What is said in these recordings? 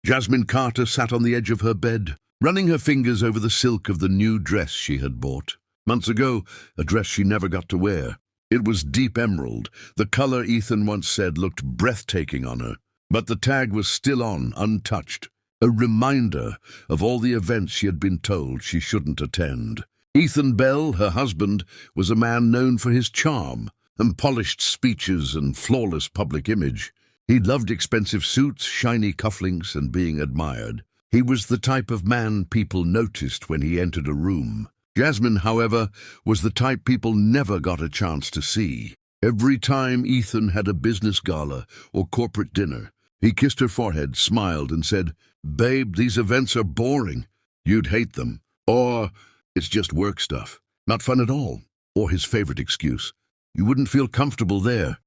Jasmine Carter sat on the edge of her bed, running her fingers over the silk of the new dress she had bought. Months ago, a dress she never got to wear. It was deep emerald, the color Ethan once said looked breathtaking on her. But the tag was still on, untouched, a reminder of all the events she had been told she shouldn't attend. Ethan Bell, her husband, was a man known for his charm and polished speeches and flawless public image. He loved expensive suits, shiny cufflinks, and being admired. He was the type of man people noticed when he entered a room. Jasmine, however, was the type people never got a chance to see. Every time Ethan had a business gala or corporate dinner, he kissed her forehead, smiled, and said, "Babe, these events are boring. You'd hate them." Or, "It's just work stuff. Not fun at all." Or his favorite excuse, "You wouldn't feel comfortable there.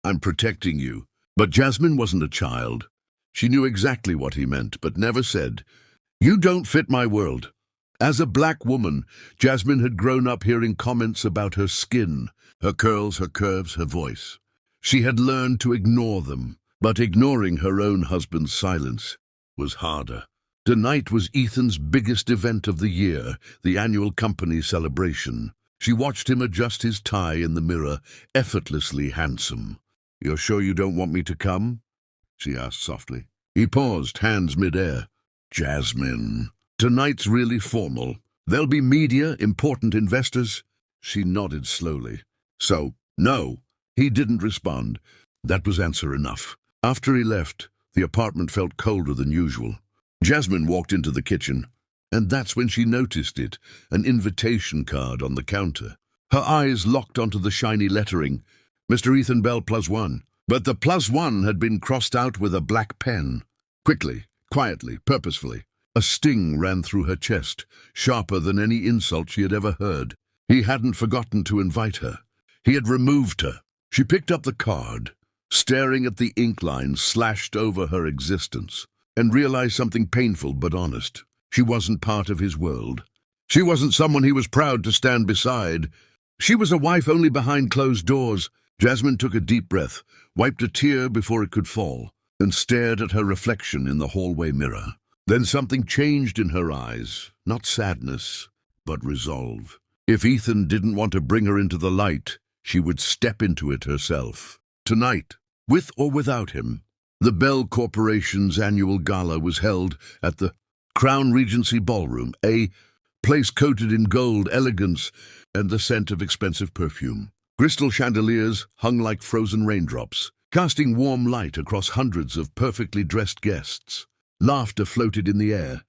I'm protecting you." But Jasmine wasn't a child. She knew exactly what he meant, but never said, "You don't fit my world." As a black woman, Jasmine had grown up hearing comments about her skin, her curls, her curves, her voice. She had learned to ignore them, but ignoring her own husband's silence was harder. Tonight was Ethan's biggest event of the year, the annual company celebration. She watched him adjust his tie in the mirror, effortlessly handsome. "You're sure you don't want me to come?" she asked softly. He paused, hands mid-air. "Jasmine, tonight's really formal. There'll be media, important investors." She nodded slowly. "So, no." He didn't respond. That was answer enough. After he left, the apartment felt colder than usual. Jasmine walked into the kitchen, and that's when she noticed it, an invitation card on the counter. Her eyes locked onto the shiny lettering, "Mr. Ethan Bell +1. But the +1 had been crossed out with a black pen. Quickly, quietly, purposefully. A sting ran through her chest, sharper than any insult she had ever heard. He hadn't forgotten to invite her. He had removed her. She picked up the card, staring at the ink lines slashed over her existence, and realized something painful but honest. She wasn't part of his world. She wasn't someone he was proud to stand beside. She was a wife only behind closed doors. Jasmine took a deep breath, wiped a tear before it could fall, and stared at her reflection in the hallway mirror. Then something changed in her eyes, not sadness, but resolve. If Ethan didn't want to bring her into the light, she would step into it herself. Tonight, with or without him, the Bell Corporation's annual gala was held at the Crown Regency Ballroom, a place coated in gold, elegance, and the scent of expensive perfume. Crystal chandeliers hung like frozen raindrops, casting warm light across hundreds of perfectly dressed guests. Laughter floated in the air.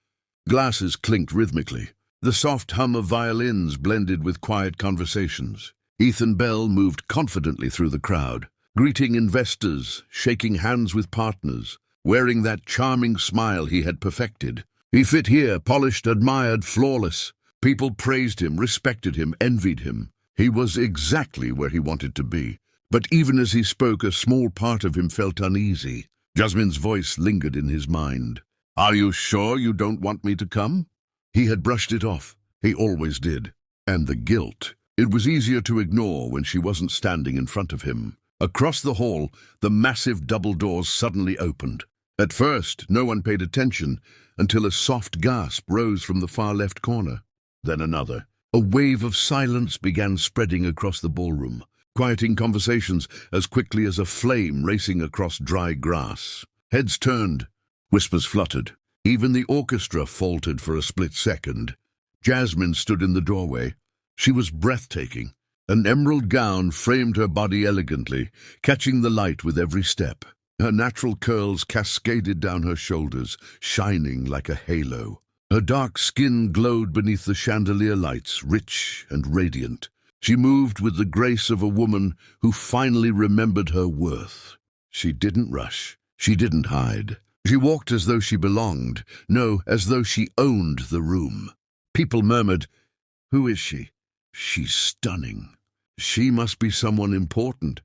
Glasses clinked rhythmically. The soft hum of violins blended with quiet conversations. Ethan Bell moved confidently through the crowd, greeting investors, shaking hands with partners, wearing that charming smile he had perfected. He fit here, polished, admired, flawless. People praised him, respected him, envied him. He was exactly where he wanted to be. But even as he spoke, a small part of him felt uneasy. Jasmine's voice lingered in his mind. "Are you sure you don't want me to come?" He had brushed it off. He always did. And the guilt. It was easier to ignore when she wasn't standing in front of him. Across the hall, the massive double doors suddenly opened. At first, no one paid attention until a soft gasp rose from the far left corner. Then another. A wave of silence began spreading across the ballroom, quieting conversations as quickly as a flame racing across dry grass. Heads turned, whispers fluttered. Even the orchestra faltered for a split second. Jasmine stood in the doorway. She was breathtaking. An emerald gown framed her body elegantly, catching the light with every step. Her natural curls cascaded down her shoulders, shining like a halo. Her dark skin glowed beneath the chandelier lights, rich and radiant. She moved with the grace of a woman who finally remembered her worth. She didn't rush. She didn't hide. She walked as though she belonged. No, as though she owned the room. People murmured, "Who is she?" "She's stunning. She must be someone important."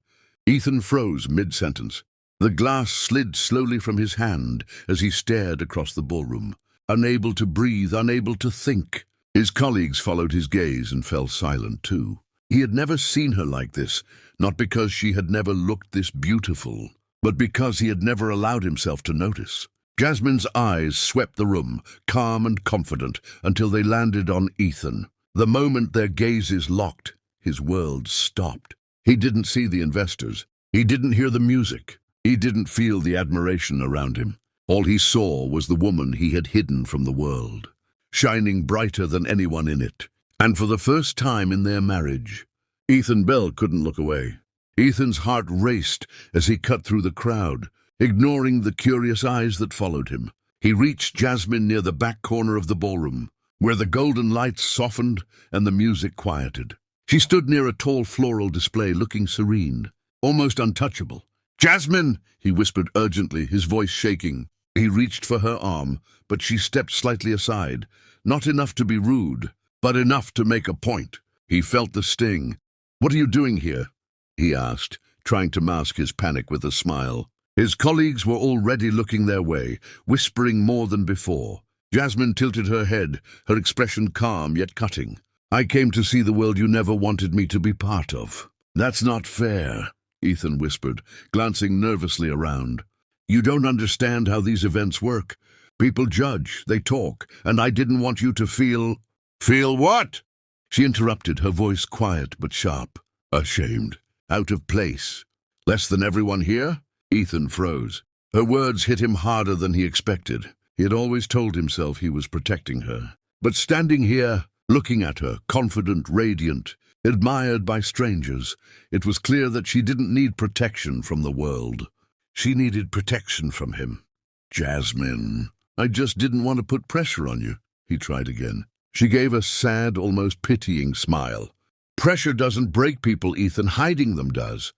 Ethan froze mid-sentence. The glass slid slowly from his hand as he stared across the ballroom, unable to breathe, unable to think. His colleagues followed his gaze and fell silent too. He had never seen her like this, not because she had never looked this beautiful, but because he had never allowed himself to notice. Jasmine's eyes swept the room, calm and confident, until they landed on Ethan. The moment their gazes locked, his world stopped. He didn't see the investors. He didn't hear the music. He didn't feel the admiration around him. All he saw was the woman he had hidden from the world, shining brighter than anyone in it. And for the first time in their marriage, Ethan Bell couldn't look away. Ethan's heart raced as he cut through the crowd, ignoring the curious eyes that followed him. He reached Jasmine near the back corner of the ballroom, where the golden lights softened and the music quieted. She stood near a tall floral display, looking serene, almost untouchable. "Jasmine!" he whispered urgently, his voice shaking. He reached for her arm, but she stepped slightly aside, not enough to be rude, but enough to make a point. He felt the sting. "What are you doing here?" he asked, trying to mask his panic with a smile. His colleagues were already looking their way, whispering more than before. Jasmine tilted her head, her expression calm yet cutting. "I came to see the world you never wanted me to be part of." "That's not fair," Ethan whispered, glancing nervously around. "You don't understand how these events work. People judge, they talk, and I didn't want you to feel—" "Feel what?" She interrupted, her voice quiet but sharp. "Ashamed. Out of place. Less than everyone here?" Ethan froze. Her words hit him harder than he expected. He had always told himself he was protecting her. But standing here, looking at her, confident, radiant, admired by strangers, it was clear that she didn't need protection from the world. She needed protection from him. "Jasmine, I just didn't want to put pressure on you," he tried again. She gave a sad, almost pitying smile. "Pressure doesn't break people, Ethan. Hiding them does."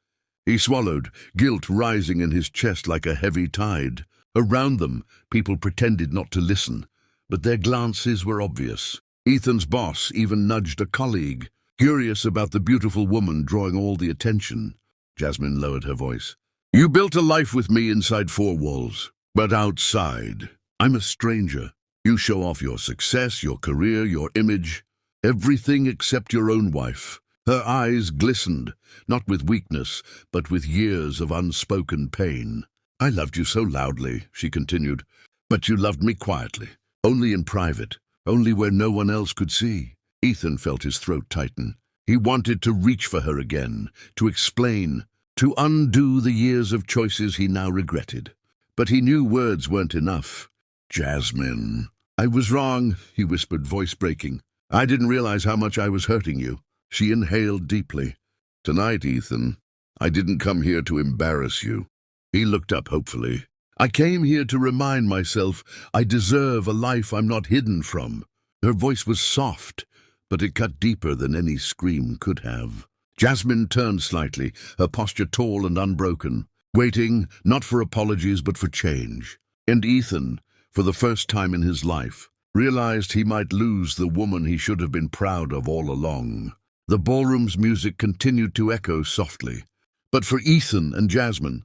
He swallowed, guilt rising in his chest like a heavy tide. Around them, people pretended not to listen, but their glances were obvious. Ethan's boss even nudged a colleague, curious about the beautiful woman drawing all the attention. Jasmine lowered her voice. "You built a life with me inside four walls, but outside, I'm a stranger. You show off your success, your career, your image, everything except your own wife." Her eyes glistened, not with weakness, but with years of unspoken pain. "I loved you so loudly," she continued, "but you loved me quietly, only in private, only where no one else could see." Ethan felt his throat tighten. He wanted to reach for her again, to explain, to undo the years of choices he now regretted. But he knew words weren't enough. "Jasmine, I was wrong," he whispered, voice breaking. "I didn't realize how much I was hurting you." She inhaled deeply. "Tonight, Ethan, I didn't come here to embarrass you." He looked up hopefully. "I came here to remind myself I deserve a life I'm not hidden from." Her voice was soft, but it cut deeper than any scream could have. Jasmine turned slightly, her posture tall and unbroken, waiting not for apologies but for change. And Ethan, for the first time in his life, realized he might lose the woman he should have been proud of all along. The ballroom's music continued to echo softly. But for Ethan and Jasmine,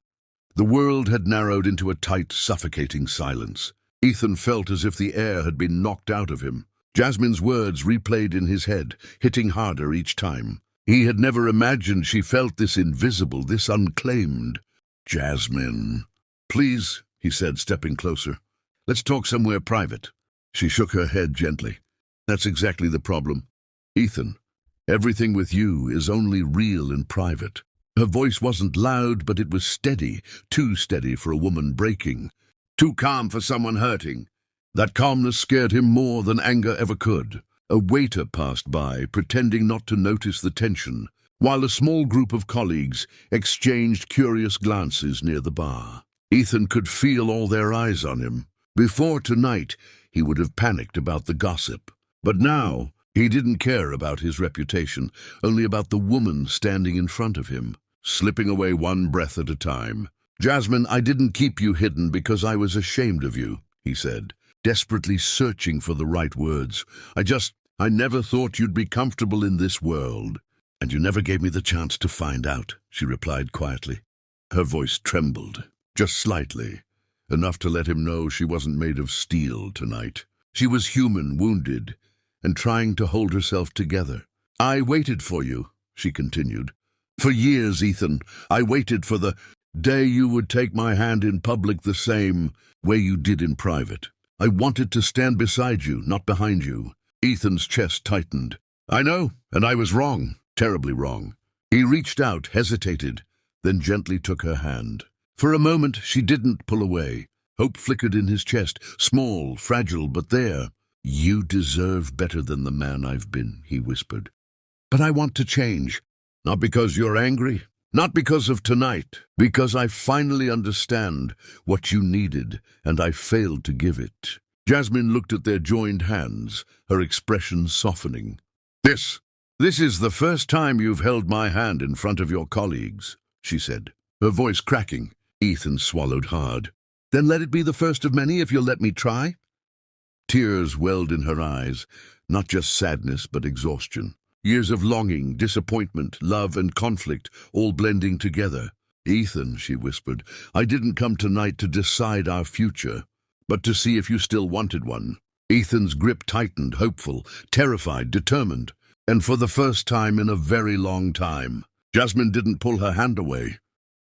the world had narrowed into a tight, suffocating silence. Ethan felt as if the air had been knocked out of him. Jasmine's words replayed in his head, hitting harder each time. He had never imagined she felt this invisible, this unclaimed. "Jasmine, please," he said, stepping closer. "Let's talk somewhere private." She shook her head gently. "That's exactly the problem. Ethan, everything with you is only real in private." Her voice wasn't loud, but it was steady, too steady for a woman breaking, too calm for someone hurting. That calmness scared him more than anger ever could. A waiter passed by, pretending not to notice the tension, while a small group of colleagues exchanged curious glances near the bar. Ethan could feel all their eyes on him. Before tonight, he would have panicked about the gossip. But now, he didn't care about his reputation, only about the woman standing in front of him, slipping away one breath at a time. "Jasmine, I didn't keep you hidden because I was ashamed of you," he said, desperately searching for the right words. I never thought you'd be comfortable in this world." "And you never gave me the chance to find out," she replied quietly. Her voice trembled, just slightly, enough to let him know she wasn't made of steel tonight. She was human, wounded, and trying to hold herself together. "I waited for you," she continued. "For years, Ethan. I waited for the—" day you would take my hand in public the same way you did in private. I wanted to stand beside you, not behind you. Ethan's chest tightened. I know, and I was wrong, terribly wrong. He reached out, hesitated, then gently took her hand. For a moment, she didn't pull away. Hope flickered in his chest, small, fragile, but there. You deserve better than the man I've been, he whispered. But I want to change. Not because you're angry, not because of tonight, because I finally understand what you needed, and I failed to give it. Jasmine looked at their joined hands, her expression softening. This is the first time you've held my hand in front of your colleagues, she said, her voice cracking. Ethan swallowed hard. Then let it be the first of many if you'll let me try. Tears welled in her eyes, not just sadness but exhaustion. Years of longing, disappointment, love and conflict, all blending together. Ethan, she whispered, I didn't come tonight to decide our future, but to see if you still wanted one. Ethan's grip tightened, hopeful, terrified, determined. And for the first time in a very long time, Jasmine didn't pull her hand away.